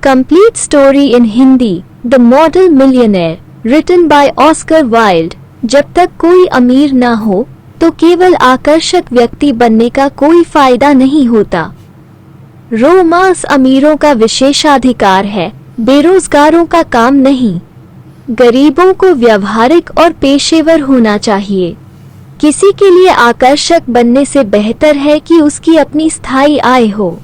complete story in Hindi, The Model Millionaire, written by Oscar Wilde। जब तक कोई अमीर ना हो तो केवल आकर्षक व्यक्ति बनने का कोई फायदा नहीं होता। रोमांस अमीरों का विशेषाधिकार है, बेरोजगारों का काम नहीं। गरीबों को व्यवहारिक और पेशेवर होना चाहिए। किसी के लिए आकर्षक बनने से बेहतर है कि उसकी अपनी स्थायी आय हो।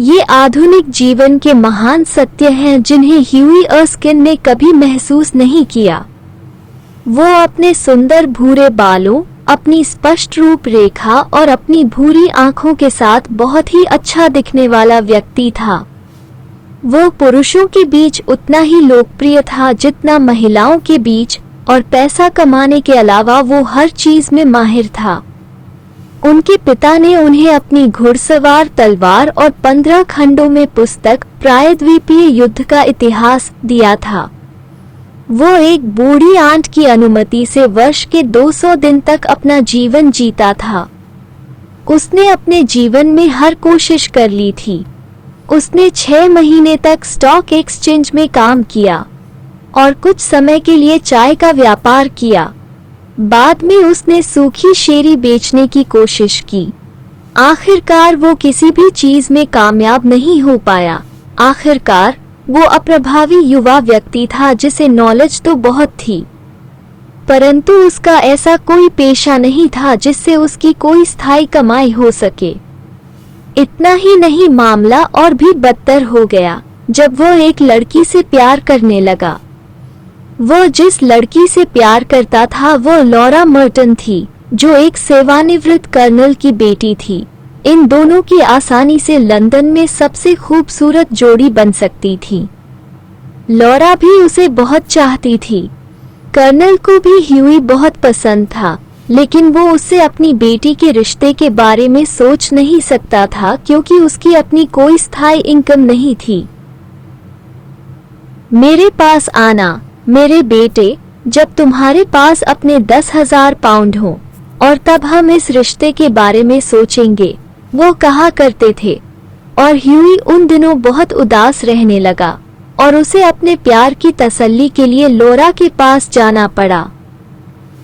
ये आधुनिक जीवन के महान सत्य हैं जिन्हें ह्यूई अर्स्किन ने कभी महसूस नहीं किया। वो अपने सुंदर भूरे बालों, अपनी स्पष्ट रूपरेखा और अपनी भूरी आंखों के साथ बहुत ही अच्छा दिखने वाला व्यक्ति था। वो पुरुषों के बीच उतना ही लोकप्रिय था जितना महिलाओं के बीच, और पैसा कमाने के अलावा वो हर चीज में माहिर था। उनके पिता ने उन्हें अपनी घुड़सवार तलवार और 15 खंडों में पुस्तक प्रायद्वीपीय युद्ध का इतिहास दिया था। वो एक बूढ़ी आंट की अनुमति से वर्ष के 200 दिन तक अपना जीवन जीता था। उसने अपने जीवन में हर कोशिश कर ली थी। उसने 6 महीने तक स्टॉक एक्सचेंज में काम किया और कुछ समय के लिए चाय का व्यापार किया। बाद में उसने सूखी शेरी बेचने की कोशिश की। आखिरकार वो किसी भी चीज में कामयाब नहीं हो पाया। आखिरकार वो अप्रभावी युवा व्यक्ति था जिसे नॉलेज तो बहुत थी, परंतु उसका ऐसा कोई पेशा नहीं था जिससे उसकी कोई स्थायी कमाई हो सके। इतना ही नहीं, मामला और भी बदतर हो गया जब वो एक लड़की से प्यार करने लगा। वो जिस लड़की से प्यार करता था वो लॉरा मर्टन थी, जो एक सेवानिवृत्त कर्नल की बेटी थी। इन दोनों की आसानी से लंदन में सबसे खूबसूरत जोड़ी बन सकती थी। लॉरा भी उसे बहुत चाहती थी। कर्नल को भी ह्यूई बहुत पसंद था, लेकिन वो उससे अपनी बेटी के रिश्ते के बारे में सोच नहीं सकता था क्योंकि उसकी अपनी कोई स्थायी इनकम नहीं थी। मेरे पास आना मेरे बेटे, जब तुम्हारे पास अपने 10,000 पाउंड हो, और तब हम इस रिश्ते के बारे में सोचेंगे, वो कहा करते थे। और ह्यूई उन दिनों बहुत उदास रहने लगा और उसे अपने प्यार की तसल्ली के लिए लॉरा के पास जाना पड़ा।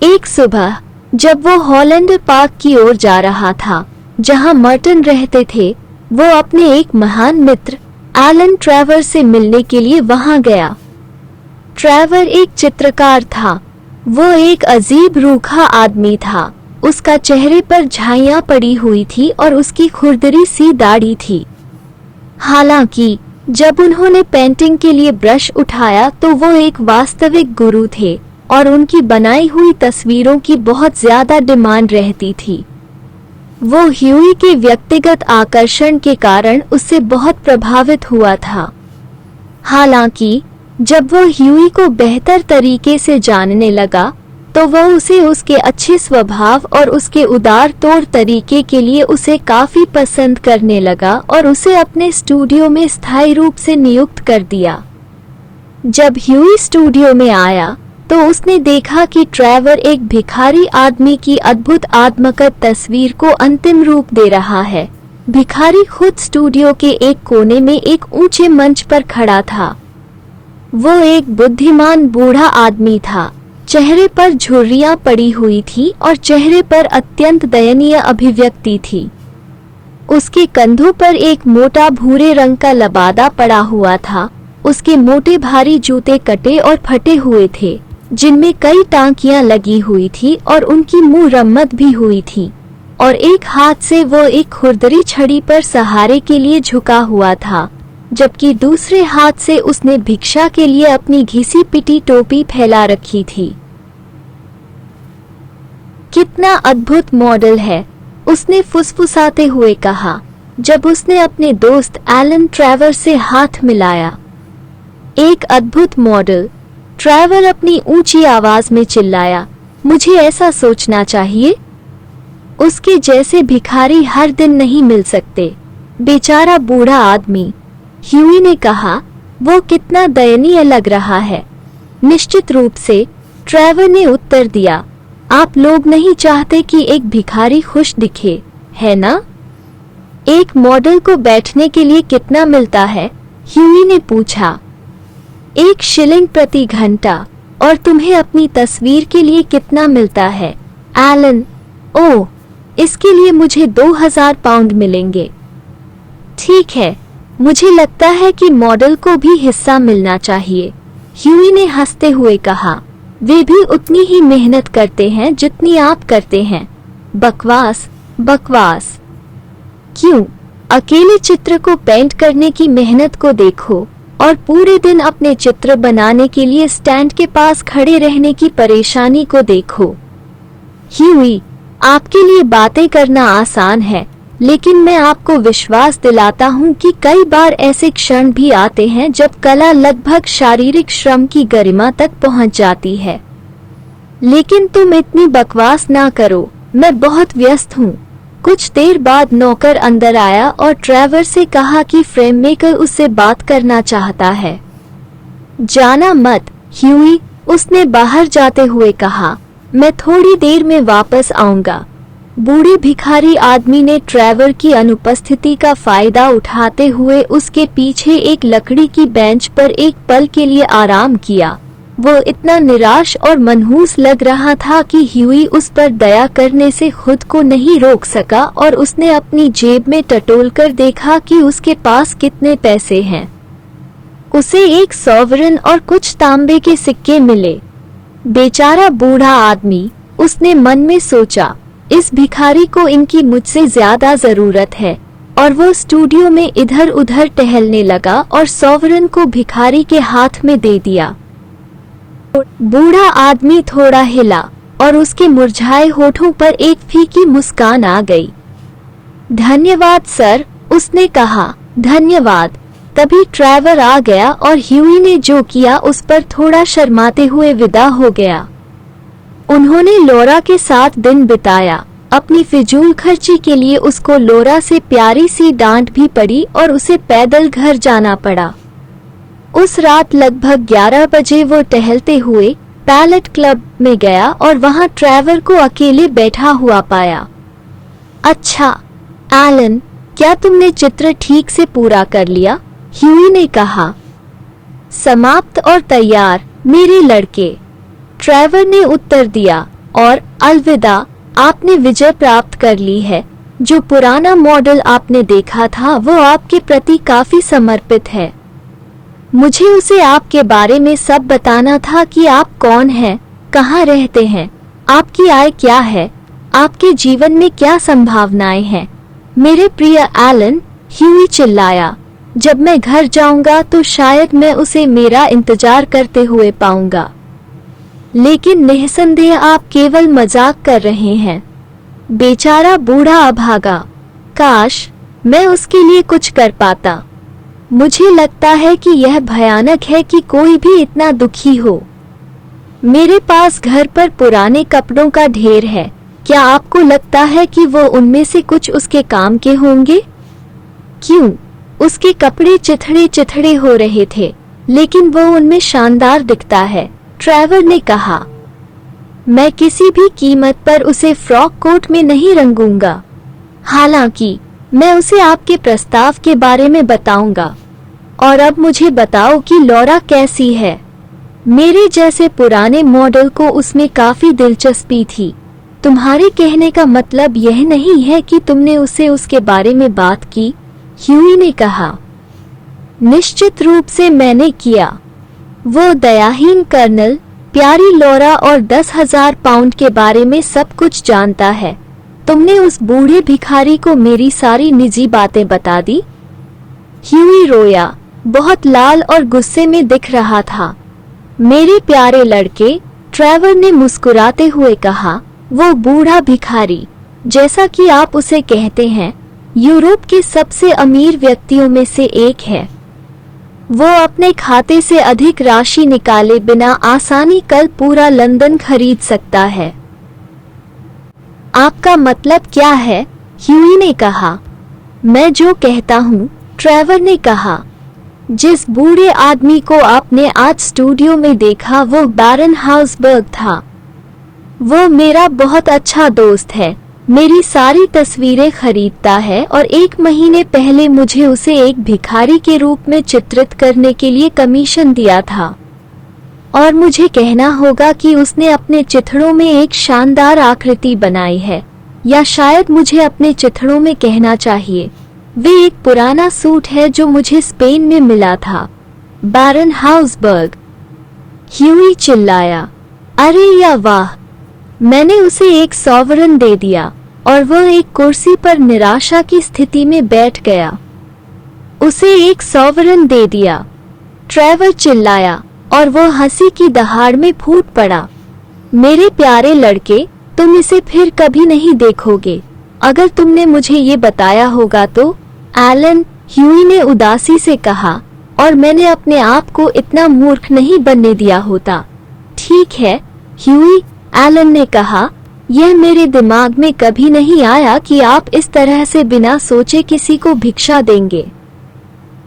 एक सुबह जब वो हॉलैंड पार्क की ओर जा रहा था जहां मर्टन रहते थे, वो अपने एक महान मित्र एलन ट्रेवर से मिलने के लिए वहां गया। ट्रेवर एक चित्रकार था। वो एक अजीब रूखा आदमी था। उसका चेहरे पर झाइयां पड़ी हुई थी और उसकी खुरदरी सी दाढ़ी थी। हालांकि जब उन्होंने पेंटिंग के लिए ब्रश उठाया तो वो एक वास्तविक गुरु थे और उनकी बनाई हुई तस्वीरों की बहुत ज्यादा डिमांड रहती थी। वो ह्यूई के व्यक्तिगत आकर्षण के कारण उससे बहुत प्रभावित हुआ था। हालांकि जब वो ह्यूई को बेहतर तरीके से जानने लगा तो वह उसे उसके अच्छे स्वभाव और उसके उदार तौर तरीके के लिए उसे काफी पसंद करने लगा और उसे अपने स्टूडियो में स्थायी रूप से नियुक्त कर दिया। जब ह्यूई स्टूडियो में आया तो उसने देखा कि ट्रेवर एक भिखारी आदमी की अद्भुत आत्मकथ तस्वीर को अंतिम रूप दे रहा है। भिखारी खुद स्टूडियो के एक कोने में एक ऊंचे मंच पर खड़ा था। वो एक बुद्धिमान बूढ़ा आदमी था। चेहरे पर झुर्रियां पड़ी हुई थी और चेहरे पर अत्यंत दयनीय अभिव्यक्ति थी। उसके कंधों पर एक मोटा भूरे रंग का लबादा पड़ा हुआ था। उसके मोटे भारी जूते कटे और फटे हुए थे, जिनमें कई टांकियां लगी हुई थी और उनकी मुरम्मत भी हुई थी, और एक हाथ से वो एक खुरदरी छड़ी पर सहारे के लिए झुका हुआ था, जबकि दूसरे हाथ से उसने भिक्षा के लिए अपनी घिसी पिटी टोपी फैला रखी थी। कितना अद्भुत मॉडल है, उसने फुसफुसाते हुए कहा जब उसने अपने दोस्त एलन ट्रेवर से हाथ मिलाया। एक अद्भुत मॉडल, ट्रेवर अपनी ऊंची आवाज में चिल्लाया। मुझे ऐसा सोचना चाहिए। उसके जैसे भिखारी हर दिन नहीं मिल सकते। बेचारा बूढ़ा आदमी, ह्यूई ने कहा। वो कितना दयनीय लग रहा है। निश्चित रूप से, ट्रेवर ने उत्तर दिया। आप लोग नहीं चाहते कि एक भिखारी खुश दिखे, है ना? एक मॉडल को बैठने के लिए कितना मिलता है? ह्यूई ने पूछा। 1 शिलिंग प्रति घंटा। और तुम्हें अपनी तस्वीर के लिए कितना मिलता है? एलन, ओह, इसके लिए मुझे 2000 पाउंड मिलेंगे। ठीक है, मुझे लगता है कि मॉडल को भी हिस्सा मिलना चाहिए, ह्यूई ने हंसते हुए कहा। वे भी उतनी ही मेहनत करते हैं जितनी आप करते हैं। बकवास, बकवास। क्यों? अकेले चित्र को पेंट करने की मेहनत को देखो और पूरे दिन अपने चित्र बनाने के लिए स्टैंड के पास खड़े रहने की परेशानी को देखो। ह्यूई, आपके लिए बातें करना आसान है, लेकिन मैं आपको विश्वास दिलाता हूँ कि कई बार ऐसे क्षण भी आते हैं जब कला लगभग शारीरिक श्रम की गरिमा तक पहुँच जाती है। लेकिन तुम इतनी बकवास ना करो, मैं बहुत व्यस्त हूँ। कुछ देर बाद नौकर अंदर आया और ट्रेवर से कहा कि फ्रेम मेकर उससे बात करना चाहता है। जाना मत, ह्यूई, उसने बाहर जाते हुए कहा। मैं थोड़ी देर में वापस आऊंगा। बूढ़े भिखारी आदमी ने ट्रेवर की अनुपस्थिति का फायदा उठाते हुए उसके पीछे एक लकड़ी की बेंच पर एक पल के लिए आराम किया। वो इतना निराश और मनहूस लग रहा था कि ह्यूई उस पर दया करने से खुद को नहीं रोक सका और उसने अपनी जेब में टटोलकर देखा कि उसके पास कितने पैसे हैं। उसे 1 सॉवरन और कुछ तांबे के सिक्के मिले। बेचारा बूढ़ा आदमी, उसने मन में सोचा, इस भिखारी को इनकी मुझसे ज्यादा जरूरत है। और वो स्टूडियो में इधर उधर टहलने लगा और सॉवरन को भिखारी के हाथ में दे दिया। बूढ़ा आदमी थोड़ा हिला और उसके मुरझाए होठों पर एक फीकी मुस्कान आ गई। धन्यवाद सर, उसने कहा। धन्यवाद। तभी ट्रेवर आ गया और ह्यूई ने जो किया उस पर थोड़ा शर्माते हुए विदा हो गया। उन्होंने लौरा के साथ दिन बिताया। अपनी फिजूल खर्ची के लिए उसको लौरा से प्यारी सी डांट भी पड़ी और उसे पैदल घर जाना पड़ा। उस रात लगभग 11 बजे वो टहलते हुए पैलेट क्लब में गया और वहां ट्रेवर को अकेले बैठा हुआ पाया। अच्छा, एलन, क्या तुमने चित्र ठीक से पूरा कर लिया? ह्यूई ने कहा। समाप्त और तैयार, मेरे लड़के, ट्रेवर ने उत्तर दिया। और अलविदा, आपने विजय प्राप्त कर ली है। जो पुराना मॉडल आपने देखा था वो आपके प्रति काफी समर्पित है। मुझे उसे आपके बारे में सब बताना था कि आप कौन हैं, कहाँ रहते हैं, आपकी आय क्या है, आपके जीवन में क्या संभावनाएं हैं। मेरे प्रिय एलन, ह्यूई चिल्लाया। जब मैं घर जाऊंगा तो शायद मैं उसे मेरा इंतजार करते हुए पाऊंगा। लेकिन निस्संदेह आप केवल मजाक कर रहे हैं। बेचारा बूढ़ा अभागा। काश मैं उसके लिए कुछ कर पाता। मुझे लगता है कि यह भयानक है कि कोई भी इतना दुखी हो। मेरे पास घर पर पुराने कपड़ों का ढेर है। क्या आपको लगता है कि वो उनमें से कुछ उसके काम के होंगे? क्यों? उसके कपड़े चिथड़े चिथड़े हो रहे थे, लेकिन वो उनमें शानदार दिखता है, ट्रेवर ने कहा। मैं किसी भी कीमत पर उसे फ्रॉक कोट में नहीं रंगूंगा। हालांकि मैं उसे आपके प्रस्ताव के बारे में बताऊंगा। और अब मुझे बताओ कि लौरा कैसी है? मेरे जैसे पुराने मॉडल को उसमें काफी दिलचस्पी थी। तुम्हारे कहने का मतलब यह नहीं है कि तुमने उसे उसके बारे में बात की? ह्यूई ने कहा। निश्चित रूप से मैंने किया। वो दयाहीन कर्नल, प्यारी लौरा और 10,000 पाउंड के बारे में सब कुछ जानता है। तुमने उस बूढ़े भिखारी को मेरी सारी निजी बातें बता दी? ह्यूई रोया, बहुत लाल और गुस्से में दिख रहा था। मेरे प्यारे लड़के, ट्रेवर ने मुस्कुराते हुए कहा, वो बूढ़ा भिखारी, जैसा कि आप उसे कहते हैं, यूरोप के सबसे अमीर व्यक्तियों में से एक है। वो अपने खाते से अधिक राशि निकाले बिना आसानी कल पूरा लंदन खरीद सकता है। आपका मतलब क्या है? ह्यूई ने कहा। मैं जो कहता हूँ, ट्रेवर ने कहा। जिस बूढ़े आदमी को आपने आज स्टूडियो में देखा वो बैरन हाउसबर्ग था। वो मेरा बहुत अच्छा दोस्त है। मेरी सारी तस्वीरें खरीदता है और 1 महीने पहले मुझे उसे एक भिखारी के रूप में चित्रित करने के लिए कमीशन दिया था। और मुझे कहना होगा कि उसने अपने चिथड़ों में एक शानदार आकृति बनाई है, या शायद मुझे अपने चिथड़ों में कहना चाहिए। वे एक पुराना सूट है जो मुझे स्पेन में मिला था। बैरन हाउसबर्ग। ह्यूई चिल्लाया, अरे या वाह! मैंने उसे एक सॉवरन दे दिया और वह एक कुर्सी पर निराशा की स्थिति में बैठ गया। उसे एक सॉवरन दे दिया, ट्रेवर चिल्लाया और वो हंसी की दहाड़ में फूट पड़ा। मेरे प्यारे लड़के, तुम इसे फिर कभी नहीं देखोगे अगर तुमने मुझे ये बताया होगा तो, एलन, ह्यूई ने उदासी से कहा, और मैंने अपने आप को इतना मूर्ख नहीं बनने दिया होता। ठीक है ह्यूई, एलन ने कहा, यह मेरे दिमाग में कभी नहीं आया कि आप इस तरह से बिना सोचे किसी को भिक्षा देंगे।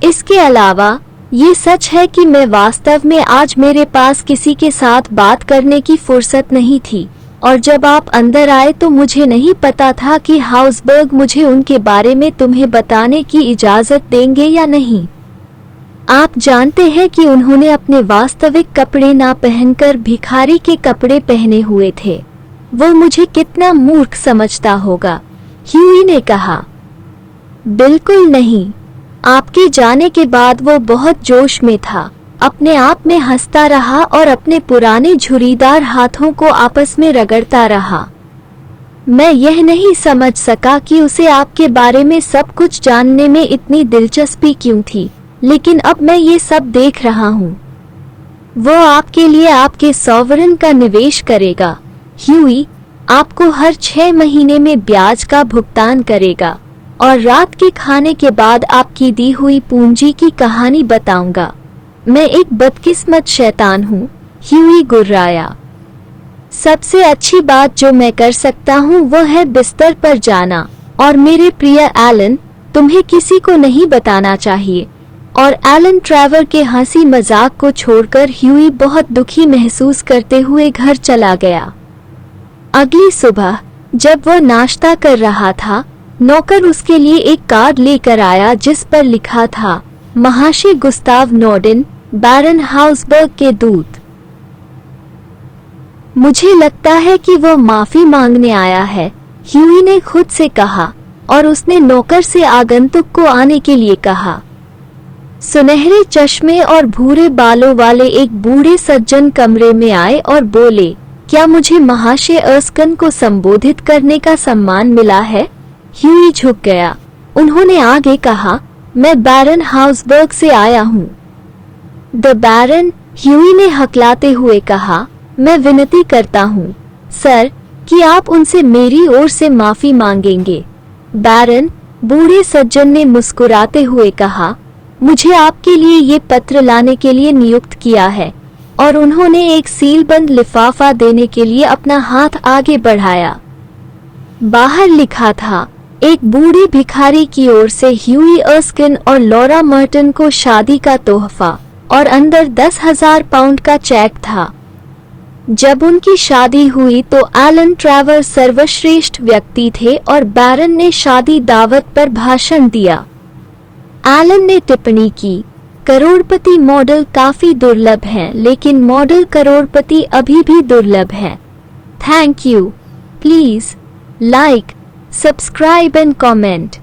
इसके अलावा ये सच है कि मैं वास्तव में आज मेरे पास किसी के साथ बात करने की फुर्सत नहीं थी, और जब आप अंदर आए तो मुझे नहीं पता था कि हाउसबर्ग मुझे उनके बारे में तुम्हें बताने की इजाजत देंगे या नहीं। आप जानते हैं कि उन्होंने अपने वास्तविक कपड़े ना पहनकर भिखारी के कपड़े पहने हुए थे। वो मुझे कितना मूर्ख समझता होगा, ह्यूई ने कहा। बिल्कुल नहीं, आपके जाने के बाद वो बहुत जोश में था, अपने आप में हंसता रहा और अपने पुराने झुर्रीदार हाथों को आपस में रगड़ता रहा। मैं यह नहीं समझ सका कि उसे आपके बारे में सब कुछ जानने में इतनी दिलचस्पी क्यों थी, लेकिन अब मैं ये सब देख रहा हूँ। वो आपके लिए आपके सॉवरन का निवेश करेगा, ह्यूई, आपको हर 6 महीने में ब्याज का भुगतान करेगा, और रात के खाने के बाद आपकी दी हुई पूंजी की कहानी बताऊंगा। मैं एक बदकिस्मत शैतान हूँ, ह्यूई गुर्राया। सबसे अच्छी बात जो मैं कर सकता हूँ वह है बिस्तर पर जाना, और मेरे प्रिय एलन, तुम्हें किसी को नहीं बताना चाहिए। और एलन ट्रेवर के हंसी मजाक को छोड़कर ह्यूई बहुत दुखी महसूस करते हुए घर चला गया। अगली सुबह जब वह नाश्ता कर रहा था, नौकर उसके लिए एक कार्ड लेकर आया जिस पर लिखा था, महाशय गुस्ताव नॉर्डन, बैरन हाउसबर्ग के दूत। मुझे लगता है कि वह माफी मांगने आया है, ह्यूई ने खुद से कहा, और उसने नौकर से आगंतुक को आने के लिए कहा। सुनहरे चश्मे और भूरे बालों वाले एक बूढ़े सज्जन कमरे में आए और बोले, क्या मुझे महाशय अर्स्कन को संबोधित करने का सम्मान मिला है? ह्यूई झुक गया। उन्होंने आगे कहा, मैं बैरन हाउसबर्ग से आया हूँ। द बैरन, ह्यूई ने हकलाते हुए कहा, मैं विनती करता हूँ सर कि आप उनसे मेरी ओर से माफी मांगेंगे। बैरन, बूढ़े सज्जन ने मुस्कुराते हुए कहा, मुझे आपके लिए ये पत्र लाने के लिए नियुक्त किया है, और उन्होंने एक सीलबंद लिफाफा देने के लिए अपना हाथ आगे बढ़ाया। बाहर लिखा था, एक बूढ़े भिखारी की ओर से ह्यूई अर्स्किन और लॉरा मर्टन को शादी का तोहफा, और अंदर 10,000 पाउंड का चेक था। जब उनकी शादी हुई तो एलन ट्रेवर सर्वश्रेष्ठ व्यक्ति थे और बैरन ने शादी दावत पर भाषण दिया। एलन ने टिप्पणी की, करोड़पति मॉडल काफी दुर्लभ हैं, लेकिन मॉडल करोड़पति अभी भी दुर्लभ है। Thank you. Please like, subscribe and comment.